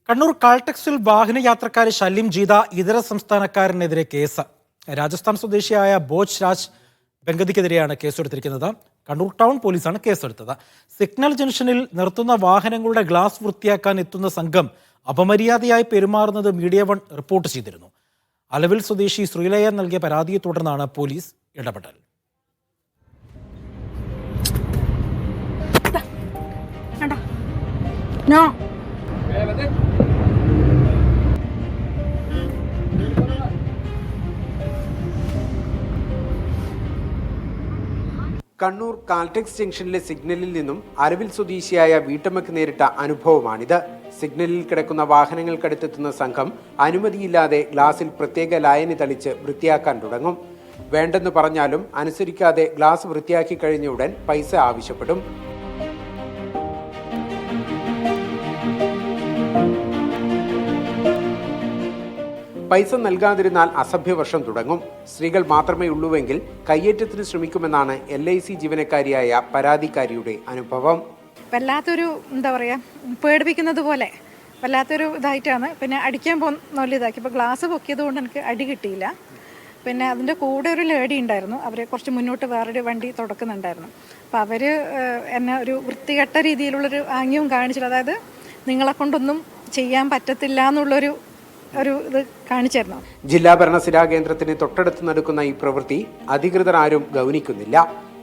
കണ്ണൂർ കാൾടെക്സിൽ വാഹനയാത്രക്കാരെ ശല്യം ചെയ്ത ഇതര സംസ്ഥാനക്കാരനെതിരെ കേസ്. രാജസ്ഥാൻ സ്വദേശിയായ ബോജ് രാജ് ബംഗതിക്കെതിരെയാണ് കേസെടുത്തിരിക്കുന്നത്. കണ്ണൂർ ടൗൺ പോലീസാണ് കേസെടുത്തത്. സിഗ്നൽ ജംഗ്ഷനിൽ നിർത്തുന്ന വാഹനങ്ങളുടെ ഗ്ലാസ് വൃത്തിയാക്കാൻ എത്തുന്ന സംഘം അപമര്യാദയായി പെരുമാറുന്നത് മീഡിയ വൺ റിപ്പോർട്ട് ചെയ്തിരുന്നു. അലവിൽ സ്വദേശി ശ്രീലയ നൽകിയ പരാതിയെ തുടർന്നാണ് പോലീസ് ഇടപെടൽ. കണ്ണൂർ കാൽടെക്സ് ജംഗ്ഷനിലെ സിഗ്നലിൽ നിന്നും അലവിൽ സ്വദേശിയായ വീട്ടമ്മയ്ക്ക് നേരിട്ട അനുഭവമാണിത്. സിഗ്നലിൽ കിടക്കുന്ന വാഹനങ്ങൾക്കടുത്തെത്തുന്ന സംഘം അനുമതിയില്ലാതെ ഗ്ലാസിൽ പ്രത്യേക ലായനി തളിച്ച് വൃത്തിയാക്കാൻ തുടങ്ങും. വേണ്ടെന്ന് പറഞ്ഞാലും അനുസരിക്കാതെ ഗ്ലാസ് വൃത്തിയാക്കി കഴിഞ്ഞ ഉടൻ പൈസ ആവശ്യപ്പെടും. പൈസ നൽകാതിരുന്നാൽ അസഭ്യവർഷം തുടങ്ങും. സ്ത്രീകൾ മാത്രമേ ഉള്ളൂവെങ്കിൽ കയ്യേറ്റത്തിന് ശ്രമിക്കുമെന്നാണ് LIC ജീവനക്കാരിയായ പരാതിക്കാരിയുടെ അനുഭവം. വല്ലാത്തൊരു പേടിപ്പിക്കുന്നത് പോലെ വല്ലാത്തൊരു ഇതായിട്ടാണ്. പിന്നെ അടിക്കാൻ പോകുന്ന ഇതാക്കി. ഇപ്പോൾ ഗ്ലാസ് പൊക്കിയത് കൊണ്ട് എനിക്ക് അടി കിട്ടിയില്ല. പിന്നെ അതിൻ്റെ കൂടെ ഒരു ലേഡി ഉണ്ടായിരുന്നു. അവരെ കുറച്ച് മുന്നോട്ട് വേറൊരു വണ്ടി തുടക്കുന്നുണ്ടായിരുന്നു. അപ്പോൾ അവർ എന്നെ ഒരു വൃത്തികെട്ട രീതിയിലുള്ളൊരു ആംഗ്യവും കാണിച്ചില്ല. അതായത് നിങ്ങളെ കൊണ്ടൊന്നും ചെയ്യാൻ പറ്റത്തില്ല എന്നുള്ളൊരു ഇത് കാണിച്ചായിരുന്നു. ജില്ലാ ഭരണസിരാ കേന്ദ്രത്തിന് തൊട്ടടുത്ത് നടക്കുന്ന ഈ പ്രവൃത്തി അധികൃതർ ആരും ഗൗനിക്കുന്നില്ല.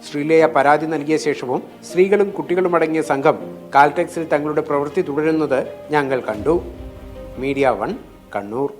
ശ്രീലയ പരാതി നൽകിയ ശേഷവും സ്ത്രീകളും കുട്ടികളും അടങ്ങിയ സംഘം കാൽടെക്സിൽ തങ്ങളുടെ പ്രവൃത്തി തുടരുന്നത് ഞങ്ങൾ കണ്ടു. Media one, Kannur.